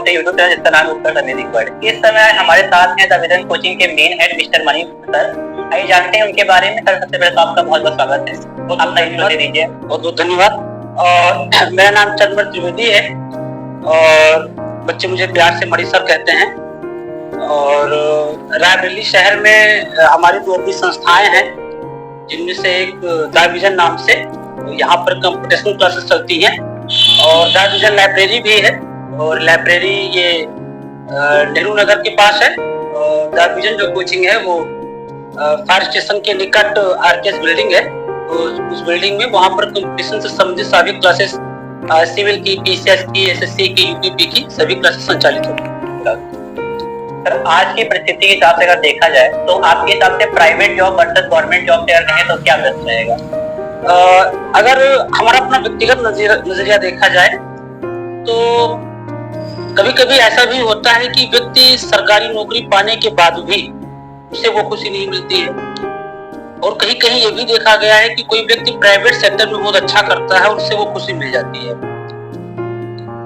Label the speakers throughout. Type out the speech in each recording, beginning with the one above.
Speaker 1: Blog से YouTube channel जिसका नाम है उत्तर समिति वर्ड। इस समय हमारे साथ हैं द विजन कोचिंग के main head mister Manish sir. आइए जानते हैं उनके बारे में। सर सबसे पहले तो आपका बहुत बहुत स्वागत है, तो अपना इंट्रो दे दीजिए।
Speaker 2: बहुत बहुत धन्यवाद। और मेरा नाम चंद्र त्रिवेदी है और बच्चे मुझे प्यार से मणि सर कहते हैं। और रायबरेली शहर में हमारी दो अपनी संस्थाएं हैं, जिनमें से एक द विजन नाम से यहाँ पर कंप्यूटेशनल क्लासेस चलती हैं और द विजन लाइब्रेरी भी है। और लाइब्रेरी ये नेहरू नगर के पास है। और द विजन जो कोचिंग है वो फायर स्टेशन के निकट आरकेएस बिल्डिंग है। उस बिल्डिंग में वहाँ पर कंपटीशन से संबंधित सभी क्लासेस, सिविल की, पीसीएस की, एसएससी की, यूपीपी की सभी क्लासेस संचालित होती हैं।
Speaker 1: सर आज की परिस्थिति के हिसाब से अगर देखा जाए तो आपके हिसाब से private job versus government job से अगर कहें तो क्या बेस्ट रहेगा?
Speaker 2: अगर हमारा अपना व्यक्तिगत नजरिया देखा जाए तो कभी कभी ऐसा भी होता है कि व्यक्ति सरकारी नौकरी पाने के बाद भी उसे वो खुशी नहीं मिलती है। और कहीं कहीं ये भी देखा गया है कि कोई व्यक्ति प्राइवेट सेक्टर में बहुत अच्छा करता है और उससे वो खुशी मिल जाती है।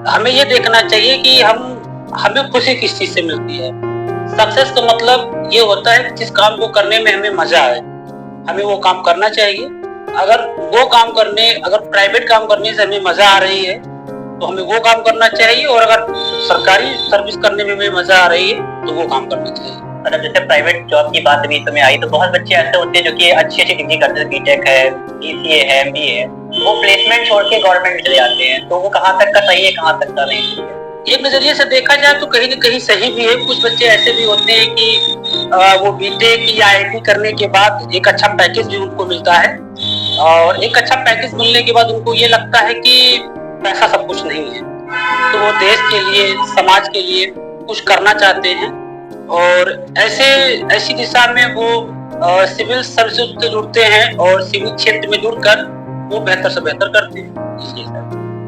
Speaker 2: हमें ये देखना चाहिए कि हमें खुशी किस चीज से मिलती है। सक्सेस का मतलब ये होता है कि जिस काम को करने में हमें मजा आए, हमें वो काम करना चाहिए। अगर प्राइवेट काम करने से हमें मजा आ रही है तो हमें वो काम करना चाहिए, और अगर सरकारी सर्विस करने में हमें मजा आ रही है तो वो काम करना चाहिए।
Speaker 1: मतलब जैसे प्राइवेट जॉब की बात अभी समय आई तो बहुत बच्चे ऐसे होते हैं जो कि अच्छी डिग्री करते हैं, बीटेक है, बीसीए है, एमबीए है, वो प्लेसमेंट छोड़ के गवर्नमेंट में चले जाते हैं। तो वो कहाँ तक का सही है, कहाँ तक का नहीं है?
Speaker 2: एक नजरिए से देखा जाए तो कहीं न कहीं सही भी है। कुछ बच्चे ऐसे भी होते हैं कि वो बीटेक या आईआईटी करने के बाद एक अच्छा पैकेज भी उनको मिलता है, और एक अच्छा पैकेज मिलने के बाद उनको ये लगता है कि पैसा सब कुछ नहीं है, तो वो देश के लिए, समाज के लिए कुछ करना चाहते हैं। और ऐसी दिशा में वो सिविल सर्विसेज से जुड़ते हैं और सिविल क्षेत्र में जुड़कर वो बेहतर से बेहतर करते हैं।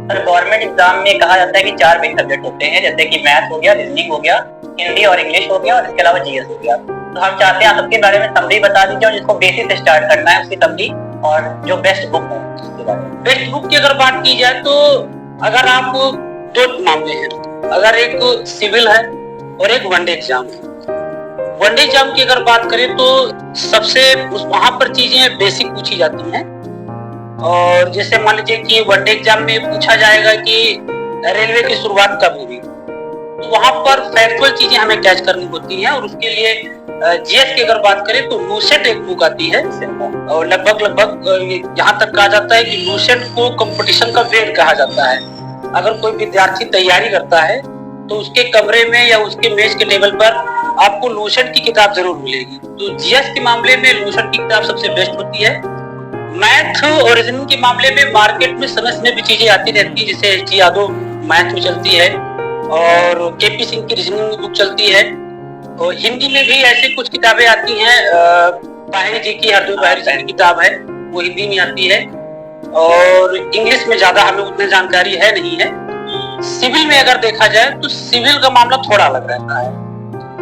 Speaker 1: सर गवर्नमेंट एग्जाम में कहा जाता है कि 4 मेन सब्जेक्ट होते हैं, जैसे कि मैथ हो गया, रीजनिंग हो गया, हिंदी और इंग्लिश हो गया, और इसके अलावा जीएस हो गया। तो हम चाहते हैं आप सबके बारे में समरी बता दीजिए, और जिसको बेसिक से स्टार्ट करना है उसकी समरी, और जो बेस्ट बुक है उसके बारे में।
Speaker 2: बेस्ट बुक की अगर बात की जाए तो अगर आप दो मामले हैं, अगर एक सिविल है और एक वनडे एग्जाम है। वनडे एग्जाम की अगर बात करें तो सबसे वहां पर चीजें बेसिक पूछी जाती हैं। और जैसे मान लीजिए कि वनडे एग्जाम में पूछा जाएगा कि रेलवे की शुरुआत कब हुई, तो वहां पर फैक्चुअल चीजें हमें कैच करनी होती हैं। और उसके लिए जीएस की अगर बात करें तो लूसेट एक बुक आती है, और लगभग यहाँ तक कहा जाता है कि लूसेट को कंपटीशन का वेद कहा जाता है। अगर कोई विद्यार्थी तैयारी करता है तो उसके कमरे में या उसके मेज के टेबल पर आपको लूसेट की किताब जरूर मिलेगी। तो जीएस के मामले में लूसेट की किताब सबसे बेस्ट होती है। मैथ और रीजनिंग के मामले में मार्केट में समय समय भी चीजें आती रहती है, जैसे एच.डी. यादव मैथ में चलती है और केपी सिंह की रीजनिंग बुक चलती है। और हिंदी में भी ऐसी कुछ किताबें आती हैं, बाहिरी जी की हरदोई बाहिरी जी की किताब है, वो हिंदी में आती है। और इंग्लिश में ज्यादा हमें उतनी जानकारी है नहीं है। सिविल में अगर देखा जाए तो सिविल का मामला थोड़ा अलग रहता है।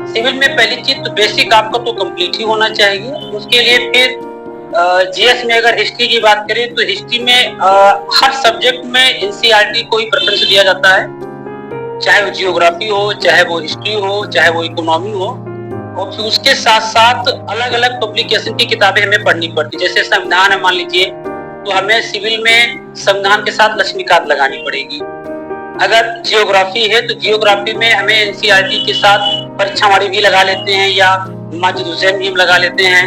Speaker 2: सिविल में पहली चीज तो बेसिक आपका तो कंप्लीट ही होना चाहिए। उसके लिए फिर जीएस में अगर हिस्ट्री की बात करें तो हिस्ट्री में हर सब्जेक्ट में एनसीईआरटी को ही प्रेफरेंस दिया जाता है, चाहे वो जियोग्राफी हो, चाहे वो हिस्ट्री हो, चाहे वो इकोनॉमी हो। और फिर उसके साथ साथ अलग अलग पब्लिकेशन की किताबें हमें पढ़नी पड़ती, जैसे संविधान है मान लीजिए, तो हमें सिविल में संविधान के साथ लक्ष्मीकांत लगानी पड़ेगी। अगर जियोग्राफी है तो जियोग्राफी में हमें एनसीईआरटी के साथ परीक्षावाड़ी भी लगा लेते हैं या माजिद हुसैन भी लगा लेते हैं।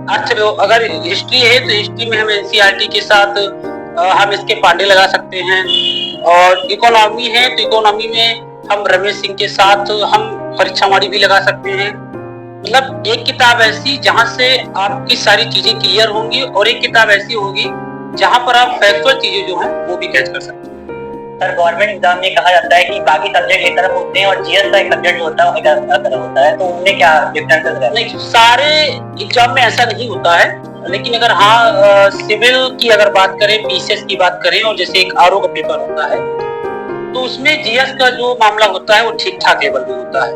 Speaker 2: अगर हिस्ट्री है तो हिस्ट्री में हम एनसीईआरटी के साथ हम इसके पांडे लगा सकते हैं। और इकोनॉमी है तो इकोनॉमी में हम रमेश सिंह के साथ हम परीक्षावाड़ी भी लगा सकते हैं। मतलब एक किताब ऐसी जहां से आपकी सारी चीजें क्लियर होंगी, और एक किताब ऐसी होगी जहां पर आप फैक्चुअल चीजें जो हैं वो भी कैच कर सकते हैं।
Speaker 1: सर गवर्नमेंट एग्जाम में कहा जाता है कि बाकी सब्जेक्ट एक तरफ होते हैं और जीएस का एक सब्जेक्ट होता है एक अलग होता है, तो उनमें क्या डिफरेंसेस रहते हैं?
Speaker 2: नहीं, सारे एग्जाम में ऐसा नहीं होता है, लेकिन अगर सिविल की अगर बात करें, पीसीएस की बात करें, और जैसे एक आरओ का पेपर होता है तो उसमें जीएस का जो मामला होता है वो ठीक ठाक लेवल में होता है,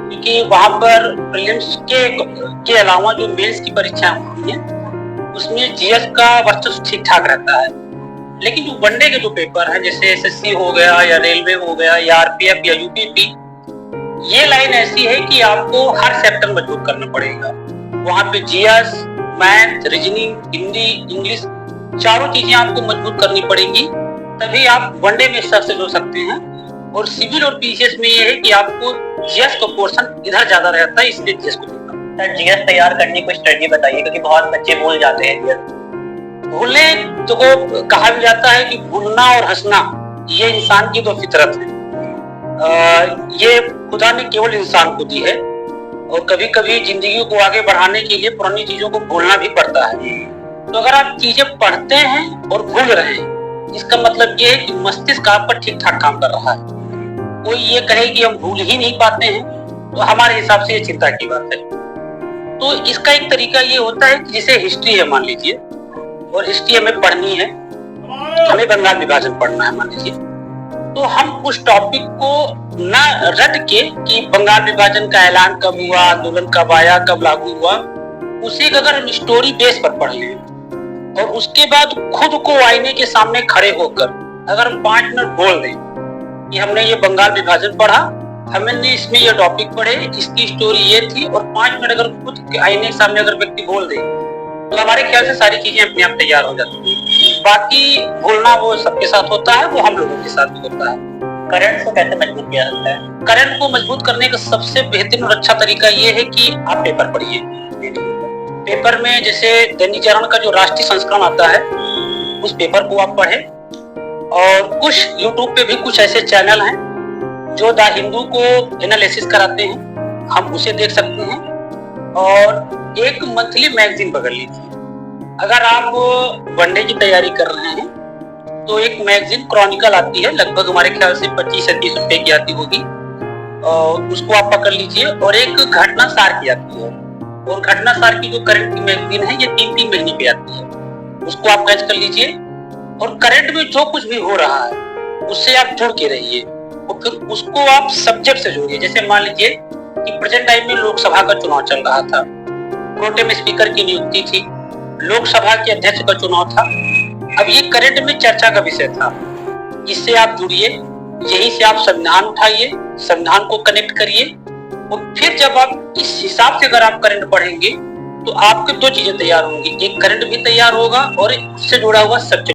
Speaker 2: क्योंकि वहां पर प्रीलिम्स के अलावा जो मेंस की परीक्षाएं होती हैं उसमें जीएस का वर्चस्व ठीक ठाक रहता है। लेकिन जो वनडे के जो पेपर है, जैसे एसएससी हो गया या रेलवे हो गया या आरपीएफ या यूपीपी, ये लाइन ऐसी है कि आपको हर सेक्टर मजबूत करना पड़ेगा। वहां पे GS, math, reasoning, Hindi, English, चारों चीजें आपको मजबूत करनी पड़ेगी, तभी आप वनडे में सर से जुड़ सकते हैं। और सिविल और पीसीएस में ये है कि आपको जीएस का पोर्शन इधर ज्यादा रहता है, इसलिए जीएस को देखना।
Speaker 1: सर जीएस तैयार करने की स्ट्रेटजी बताइए, क्योंकि बहुत बच्चे भूल जाते हैं जीएस।
Speaker 2: भूलने तो कहा भी जाता है कि भूलना और हंसना ये इंसान की तो फितरत है। ये खुदा ने केवल इंसान को दी है, और कभी कभी जिंदगी को आगे बढ़ाने के लिए पुरानी चीजों को भूलना भी पड़ता है। तो अगर आप चीजें पढ़ते हैं और भूल रहे हैं, इसका मतलब ये है कि मस्तिष्क आपका ठीक ठाक काम कर रहा है। कोई ये कहे कि हम भूल ही नहीं पाते हैं, तो हमारे हिसाब से ये चिंता की बात है। तो इसका एक तरीका ये होता है कि जैसे हिस्ट्री है मान लीजिए, और हिस्ट्री हमें पढ़नी है, हमें बंगाल विभाजन पढ़ना है मान लीजिए, तो हम उस टॉपिक को ना रट के कि बंगाल विभाजन का ऐलान कब हुआ, आंदोलन कब आया, कब लागू हुआ, उसे अगर हम स्टोरी बेस पर पढ़ लें और उसके बाद खुद को आईने के सामने खड़े होकर अगर हम 5 मिनट बोल दें कि हमने ये बंगाल विभाजन पढ़ा, हमने इसमें ये टॉपिक पढ़े, इसकी स्टोरी ये थी, और 5 मिनट अगर खुद आईने के सामने अगर व्यक्ति बोल दे, तो हमारे ख्याल से सारी चीजें अपने आप तैयार हो जाती हैं। बाकी भूलना वो सबके साथ होता है, वो हम लोगों के साथ भी होता है।
Speaker 1: करंट को कैसे मजबूत किया जाता है?
Speaker 2: करंट को मजबूत करने का सबसे बेहतरीन और अच्छा तरीका ये है कि आप पेपर पढ़िए। पेपर में जैसे दैनिक जागरण का जो राष्ट्रीय संस्करण आता है, उस पेपर को आप पढ़ें। और कुछ यूट्यूब पे भी कुछ ऐसे चैनल हैं जो द हिंदू को एनालिसिस कराते हैं, हम उसे देख सकते हैं। और एक मंथली मैगजीन पकड़ लीजिए। अगर आप वनडे की तैयारी कर रहे हैं तो एक मैगजीन क्रॉनिकल आती है, लगभग हमारे ख्याल से 25-30 रुपए की आती होगी, और उसको आप पकड़ लीजिए। और एक घटना सार की आती है, और घटना सार की जो करंट की मैगजीन है, ये 3-3 महीने पे आती है, उसको आप कैच कर लीजिए। और करंट में जो कुछ भी हो रहा है उससे आप जुड़ के रहिए, और फिर उसको आप सब्जेक्ट से जोड़िए। जैसे मान लीजिए कि प्रेजेंट टाइम में लोकसभा का चुनाव चल रहा था, प्रोटेम स्पीकर की नियुक्ति थी, लोकसभा के अध्यक्ष का चुनाव था। अब ये करंट में चर्चा का विषय था, इससे आप जुड़िए, यहीं से आप संविधान उठाइए, संविधान को कनेक्ट करिए, और फिर जब आप इस हिसाब से अगर आप करंट पढ़ेंगे तो आपके 2 चीजें तैयार होंगी, एक करंट भी तैयार होगा और उससे जुड़ा हुआ सब्जेक्ट।